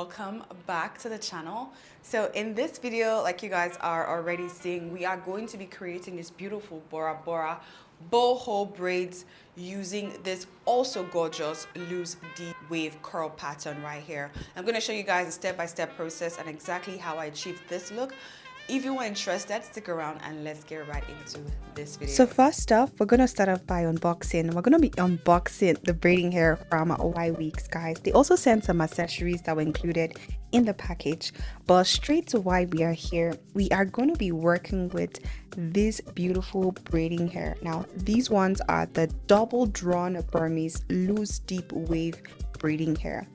welcome back to the channel. So in this video, like you guys are already seeing, we are going to be creating this beautiful BORA boho braids using this also gorgeous loose deep wave curl pattern right here. I'm going to show you guys a step-by-step process and exactly how I achieved this look. If you are interested, stick around and let's get right into this video. So first off, we're going to start off by unboxing. We're going to be unboxing the braiding hair from Ywigs, guys. They also sent some accessories that were included in the package. But straight to why we are here, we are going to be working with this beautiful braiding hair. Now, these ones are the double drawn Burmes loose deep wave braiding hair.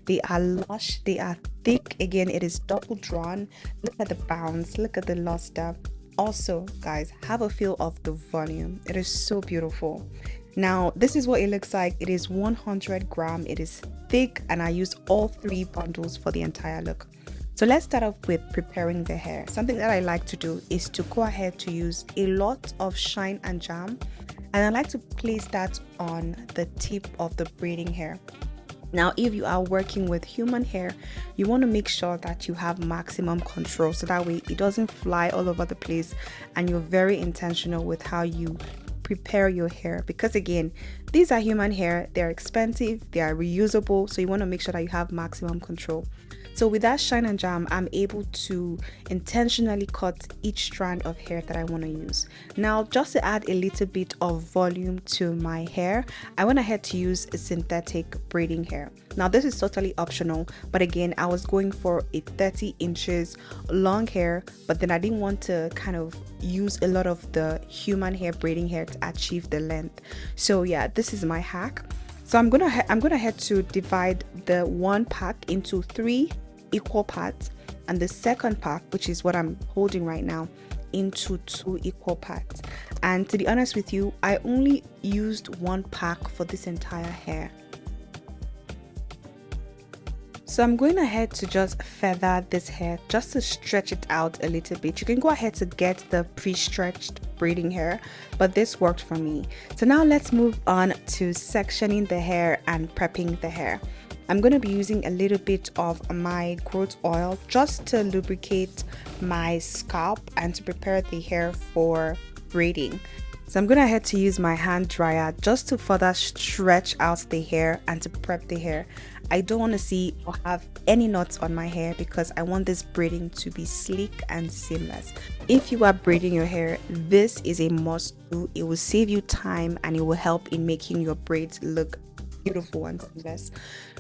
They are lush, they are thick. Again, it is double drawn. Look at the bounce, look at the luster. Also, guys, have a feel of the volume. It is so beautiful. Now, this is what it looks like. It is 100 grams. It is thick, and I used all 3 bundles for the entire look. So let's start off with preparing the hair. Something that I like to do is to go ahead to use a lot of shine and jam, and I like to place that on the tip of the braiding hair. Now, if you are working with human hair, you want to make sure that you have maximum control so that way it doesn't fly all over the place, and you're very intentional with how you prepare your hair, because again, these are human hair, they're expensive, they are reusable, so you want to make sure that you have maximum control. So with that shine and jam, I'm able to intentionally cut each strand of hair that I want to use. Now, just to add a little bit of volume to my hair, I went ahead to use a synthetic braiding hair. Now, this is totally optional, but again, I was going for a 30 inches long hair, but then I didn't want to kind of use a lot of the human hair braiding hair to achieve the length. So yeah, this is my hack. So I'm gonna head to divide the one pack into 3 equal parts, and the second pack, which is what I'm holding right now, into 2 equal parts. And to be honest with you, I only used 1 pack for this entire hair. So I'm going ahead to just feather this hair just to stretch it out a little bit. You can go ahead to get the pre-stretched braiding hair, but this worked for me. So now let's move on to sectioning the hair and prepping the hair. I'm going to be using a little bit of my growth oil just to lubricate my scalp and to prepare the hair for braiding. So I'm going to head to use my hand dryer just to further stretch out the hair and to prep the hair. I don't want to see or have any knots on my hair because I want this braiding to be sleek and seamless. If you are braiding your hair, this is a must do. It will save you time and it will help in making your braids look beautiful and seamless.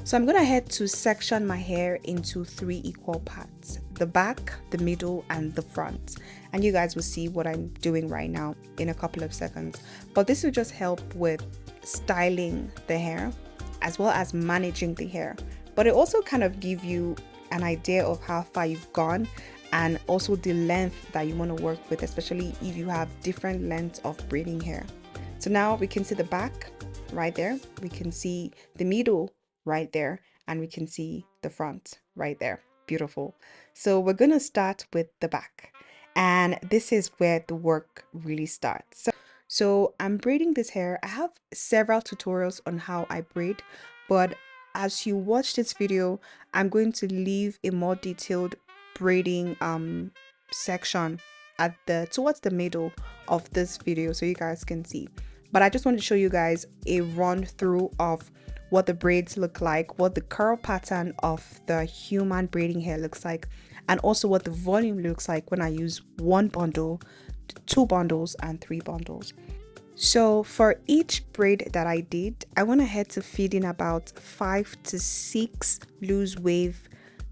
So I'm going to head to section my hair into 3 equal parts: the back, the middle, and the front. And you guys will see what I'm doing right now in a couple of seconds. But this will just help with styling the hair as well as managing the hair. But it also kind of give you an idea of how far you've gone and also the length that you want to work with, especially if you have different lengths of braiding hair. So now we can see the back right there, we can see the middle right there, and we can see the front right there. Beautiful. So we're going to start with the back, and this is where the work really starts. So I'm braiding this hair. I have several tutorials on how I braid, but as you watch this video, I'm going to leave a more detailed braiding section at towards the middle of this video so you guys can see. But I just want to show you guys a run through of what the braids look like, what the curl pattern of the human braiding hair looks like, and also what the volume looks like when I use 1 bundle, 2 bundles, and 3 bundles. So for each braid that I did, I went ahead to feed in about 5 to 6 loose wave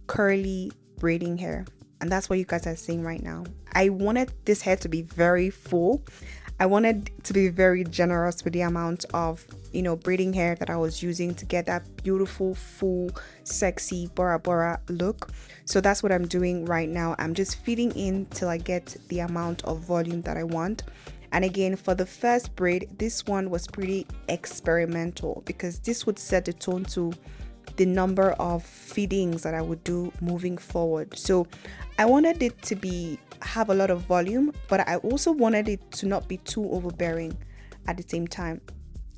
curly braiding hair, and that's what you guys are seeing right now. I wanted this hair to be very full. I wanted to be very generous with the amount of, braiding hair that I was using to get that beautiful, full, sexy BORA look. So that's what I'm doing right now. I'm just feeding in till I get the amount of volume that I want. And again, for the first braid, this one was pretty experimental because this would set the tone to the number of feedings that I would do moving forward. So I wanted it to have a lot of volume, but I also wanted it to not be too overbearing at the same time.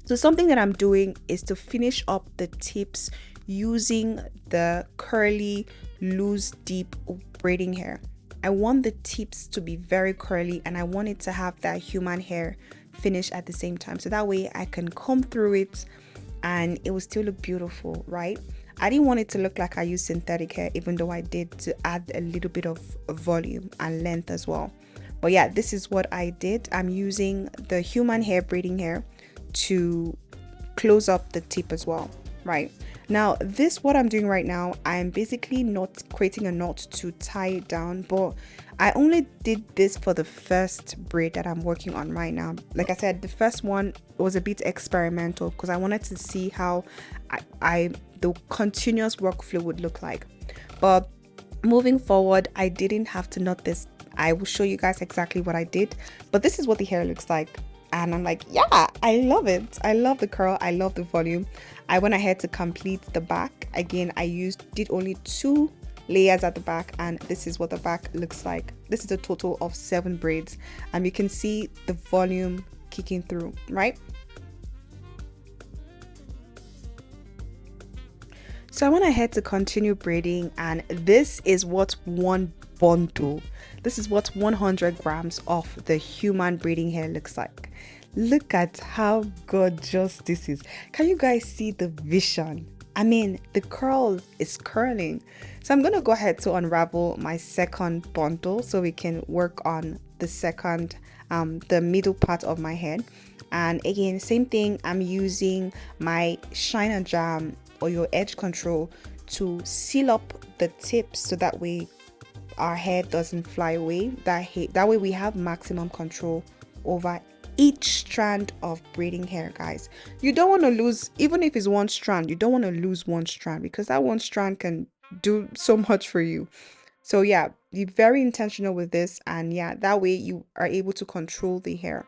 So something that I'm doing is to finish up the tips using the curly, loose, deep braiding hair. I want the tips to be very curly and I want it to have that human hair finish at the same time, so that way I can comb through it and it will still look beautiful, right? I didn't want it to look like I used synthetic hair, even though I did, to add a little bit of volume and length as well. But yeah, this is what I did. I'm using the human hair braiding hair to close up the tip as well, right? Now this, what I'm doing right now, I'm basically not creating a knot to tie it down, but I only did this for the first braid that I'm working on right now. Like I said, the first one was a bit experimental because I wanted to see how the continuous workflow would look like. But moving forward, I didn't have to knot this. I will show you guys exactly what I did, but this is what the hair looks like. And I'm like, yeah, I love it. I love the curl. I love the volume. I went ahead to complete the back. Again, I did only 2 layers at the back, and this is what the back looks like. This is a total of 7 braids, and you can see the volume kicking through, right? So I went ahead to continue braiding, and this is what one bundle, this is what 100 grams of the human braiding hair looks like. Look at how gorgeous this is. Can you guys see the vision? I mean, the curl is curling. So I'm going to go ahead to unravel my second bundle so we can work on the second, the middle part of my head. And again, same thing, I'm using my Shine and Jam or your edge control to seal up the tips so that way our hair doesn't fly away. That way we have maximum control over each strand of braiding hair, guys. You don't want to lose, even if it's one strand, you don't want to lose one strand because that one strand can do so much for you. So yeah, be very intentional with this, and yeah, that way you are able to control the hair.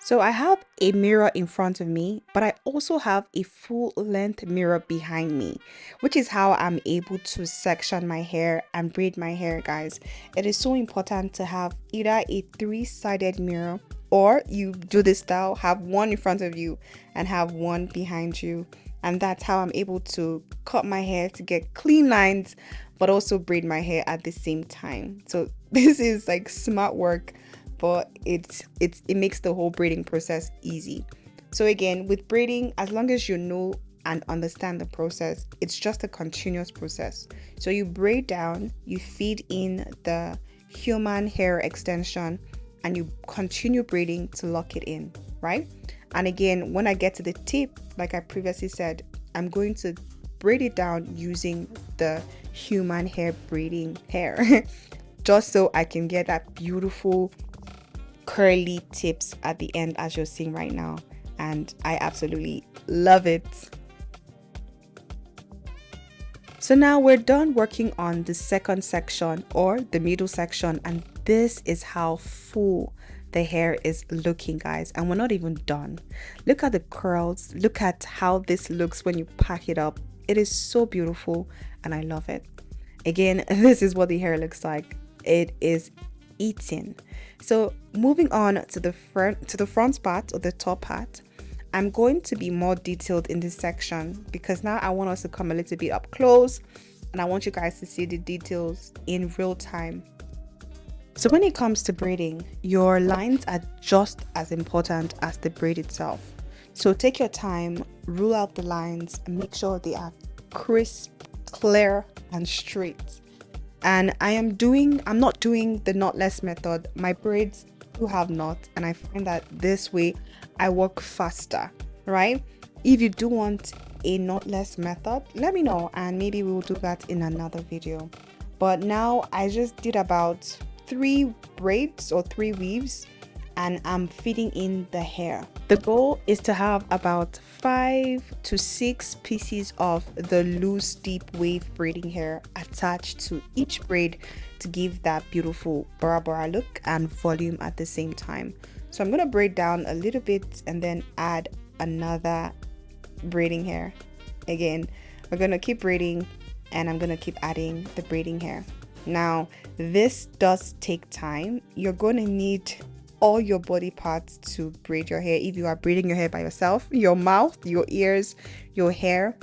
So I have a mirror in front of me, but I also have a full length mirror behind me, which is how I'm able to section my hair and braid my hair, guys. It is so important to have either a 3-sided mirror, or you do this style, have one in front of you and have one behind you. And that's how I'm able to cut my hair to get clean lines, but also braid my hair at the same time. So this is like smart work, but it makes the whole braiding process easy. So again, with braiding, as long as you know and understand the process, it's just a continuous process. So you braid down, you feed in the human hair extension, and you continue braiding to lock it in, right? And again, when I get to the tip, like I previously said, I'm going to braid it down using the human hair braiding hair just so I can get that beautiful curly tips at the end, as you're seeing right now. And I absolutely love it. So now we're done working on the second section, or the middle section, and this is how full the hair is looking, guys. And we're not even done. Look at the curls. Look at how this looks when you pack it up. It is so beautiful and I love it. Again, this is what the hair looks like. It is eating. So moving on to the front part, or the top part, I'm going to be more detailed in this section because now I want us to come a little bit up close and I want you guys to see the details in real time. So when it comes to braiding, your lines are just as important as the braid itself. So take your time, rule out the lines, and make sure they are crisp, clear, and straight. And I'm not doing the knotless method. My braids do have knots, and I find that this way I work faster, right? If you do want a knotless method, let me know and maybe we will do that in another video. But now I just did about 3 braids or 3 weaves and I'm feeding in the hair. The goal is to have about 5 to 6 pieces of the loose deep wave braiding hair attached to each braid to give that beautiful BORA look and volume at the same time. So I'm going to braid down a little bit and then add another braiding hair. Again, we're going to keep braiding and I'm going to keep adding the braiding hair. Now, this does take time. You're going to need all your body parts to braid your hair. If you are braiding your hair by yourself, your mouth, your ears, your hair,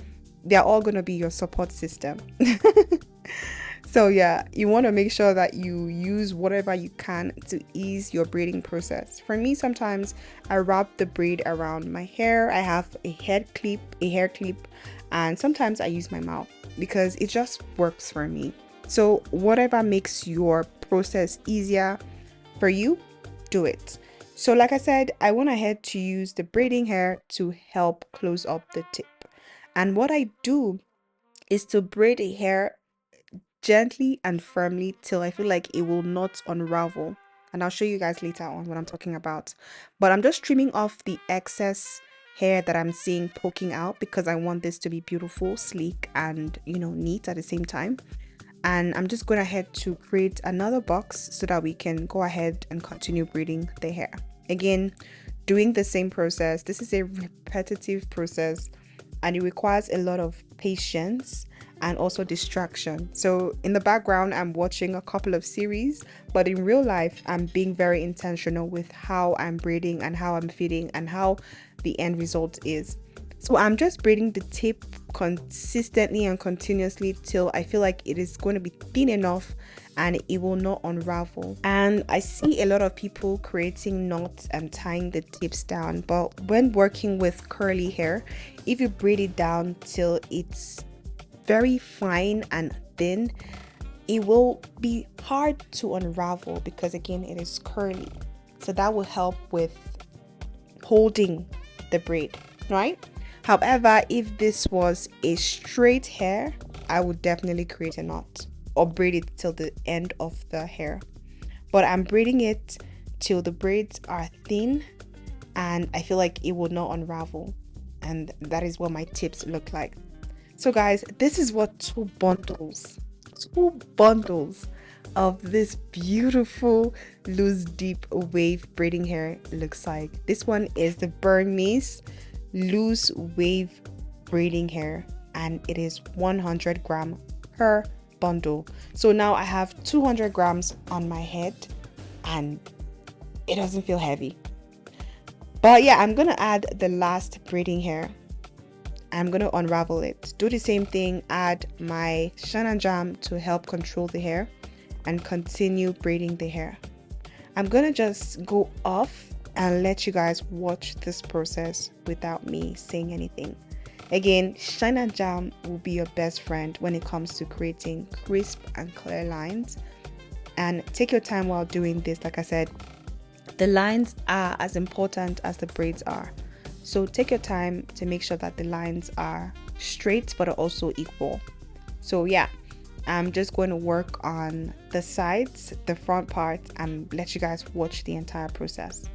they're all going to be your support system. So yeah, you want to make sure that you use whatever you can to ease your braiding process. For me, sometimes I wrap the braid around my hair. I have a hair clip, and sometimes I use my mouth because it just works for me. So whatever makes your process easier for you, do it. So like I said, I went ahead to use the braiding hair to help close up the tip. And what I do is to braid the hair gently and firmly till I feel like it will not unravel. And I'll show you guys later on what I'm talking about. But I'm just trimming off the excess hair that I'm seeing poking out because I want this to be beautiful, sleek, and neat at the same time. And I'm just going ahead to create another box so that we can go ahead and continue braiding the hair. Again, doing the same process. This is a repetitive process and it requires a lot of patience and also distraction. So in the background, I'm watching a couple of series, but in real life, I'm being very intentional with how I'm braiding and how I'm fitting and how the end result is. So I'm just braiding the tip consistently and continuously till I feel like it is going to be thin enough and it will not unravel. And I see a lot of people creating knots and tying the tips down, but when working with curly hair, if you braid it down till it's very fine and thin, it will be hard to unravel because again it is curly. So that will help with holding the braid, right? However, if this was a straight hair, I would definitely create a knot or braid it till the end of the hair. But I'm braiding it till the braids are thin and I feel like it will not unravel. And that is what my tips look like. So guys, this is what two bundles of this beautiful loose deep wave braiding hair looks like. This one is the Burmes loose wave braiding hair and it is 100 gram per bundle. So now I have 200 grams on my head and it doesn't feel heavy. But yeah, I'm gonna add the last braiding hair. I'm going to unravel it. Do the same thing, add my shine and jam to help control the hair and continue braiding the hair. I'm going to just go off and let you guys watch this process without me saying anything. Again, shine and jam will be your best friend when it comes to creating crisp and clear lines. And take your time while doing this. Like I said, the lines are as important as the braids are. So take your time to make sure that the lines are straight but are also equal. So yeah, I'm just going to work on the sides, the front part, and let you guys watch the entire process.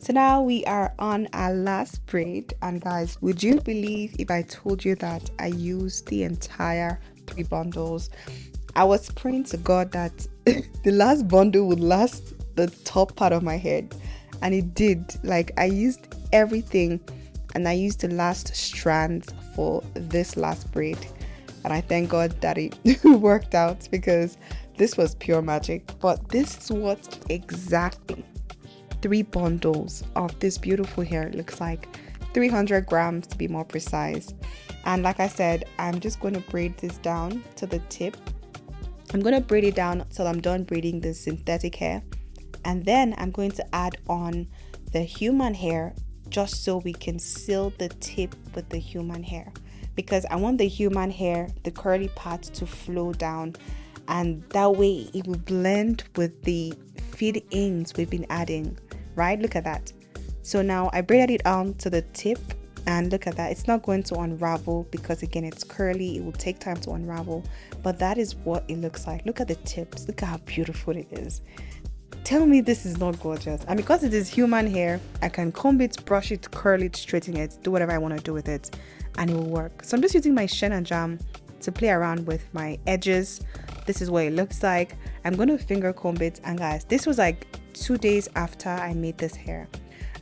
So now we are on our last braid, and guys, would you believe if I told you that I used the entire 3 bundles? I was praying to God that the last bundle would last the top part of my head, and it did. Like, I used everything, and I used the last strands for this last braid, and I thank God that it worked out, because this was pure magic. But this is what exactly 3 bundles of this beautiful hair looks like. 300 grams to be more precise. And like I said, I'm just going to braid this down to the tip. I'm going to braid it down till I'm done braiding the synthetic hair, and then I'm going to add on the human hair, just so we can seal the tip with the human hair, because I want the human hair, the curly part, to flow down, and that way it will blend with the feed-ins we've been adding, right? Look at that. So now I braided it on to the tip, and look at that. It's not going to unravel because, again, it's curly. It will take time to unravel, but that is what it looks like. Look at the tips. Look at how beautiful it is. Tell me this is not gorgeous. And because it is human hair, I can comb it, brush it, curl it, straighten it, do whatever I want to do with it, and it will work. So I'm just using my Shen and Jam to play around with my edges. This is what it looks like. I'm going to finger comb it, and guys, this was like 2 days after I made this hair.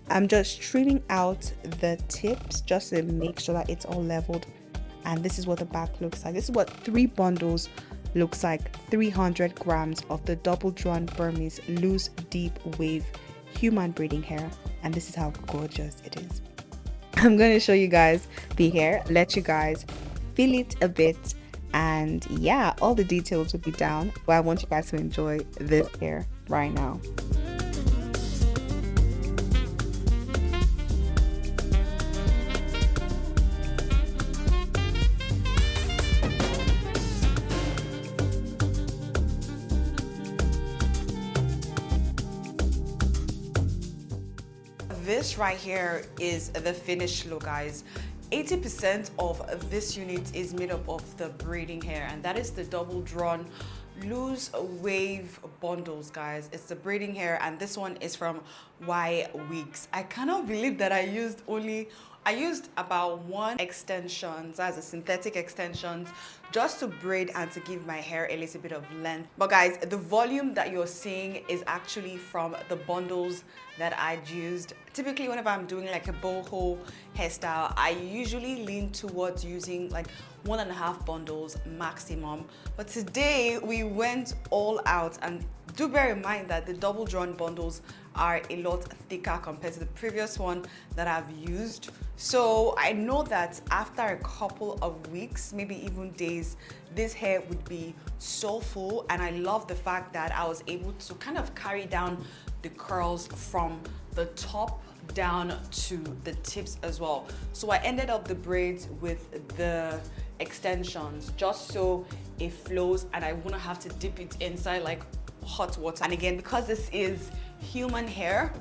I'm just trimming out the tips just to make sure that it's all leveled, and this is what the back looks like. This is what 3 bundles looks like. 300 grams of the double drawn Burmese loose deep wave human braiding hair, and this is how gorgeous it is. I'm going to show you guys the hair, let you guys feel it a bit, and yeah, all the details will be down, but I want you guys to enjoy this hair right now. This right here is the finished look, guys. 80% of this unit is made up of the braiding hair, and that is the double drawn loose wave bundles, guys. It's the braiding hair, and this one is from Ywigs. I cannot believe that I used about 1 extension, as a synthetic extensions, just to braid and to give my hair a little bit of length. But guys, the volume that you're seeing is actually from the bundles that I used. Typically, whenever I'm doing like a boho hairstyle, I usually lean towards using like 1.5 bundles maximum. But today we went all out, and do bear in mind that the double drawn bundles are a lot thicker compared to the previous one that I've used. So I know that after a couple of weeks, maybe even days, this hair would be so full, and I love the fact that I was able to kind of carry down the curls from the top down to the tips as well. So I ended up the braids with the extensions just so it flows, and I wouldn't have to dip it inside like hot water. And again, because this is human hair,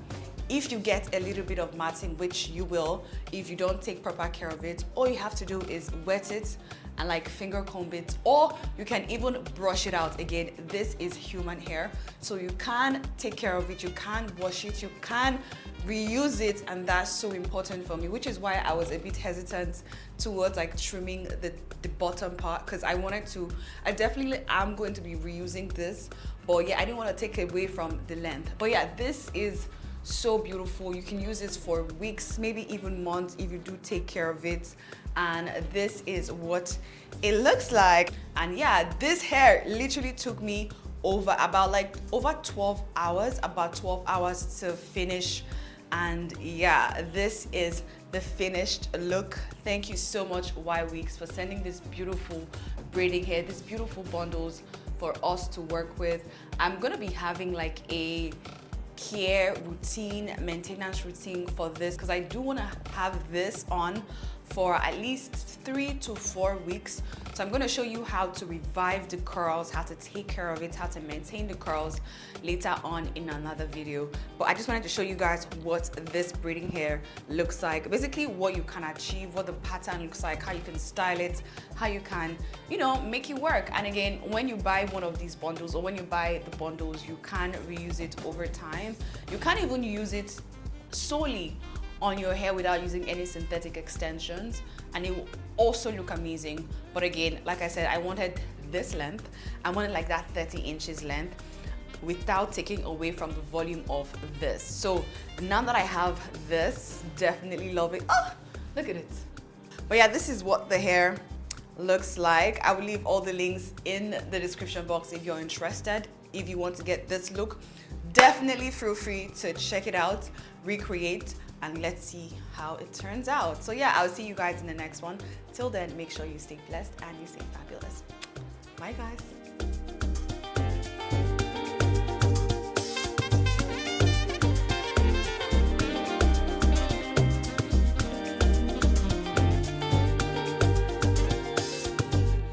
if you get a little bit of matting, which you will if you don't take proper care of it, all you have to do is wet it and like finger comb it, or you can even brush it out. Again, this is human hair, so you can take care of it, you can wash it, you can reuse it, and that's so important for me, which is why I was a bit hesitant towards like trimming the bottom part, because I definitely am going to be reusing this, but yeah, I didn't want to take away from the length. But yeah, this is so beautiful. You can use this for weeks, maybe even months if you do take care of it. And this is what it looks like. And yeah, this hair literally took me over 12 hours to finish. And yeah, this is the finished look. Thank you so much, Ywigs, for sending this beautiful braiding hair, these beautiful bundles for us to work with. I'm gonna be having like a care routine, maintenance routine for this, because I do want to have this on for at least 3 to 4 weeks. So I'm going to show you how to revive the curls, how to take care of it, how to maintain the curls later on in another video. But I just wanted to show you guys what this braiding hair looks like, basically what you can achieve, what the pattern looks like, how you can style it, how you can, you know, make it work. And again, when you buy one of these bundles, or when you buy the bundles, you can reuse it over time. You can't even use it solely on your hair without using any synthetic extensions, and it will also look amazing. But again, like I said, I wanted this length. I wanted like that 30 inches length without taking away from the volume of this. So now that I have this, definitely love it. Oh, look at it. But yeah, this is what the hair looks like. I will leave all the links in the description box if you're interested. If you want to get this look, definitely feel free to check it out, recreate, and let's see how it turns out. So yeah, I'll see you guys in the next one. Till then, make sure you stay blessed and you stay fabulous. Bye guys.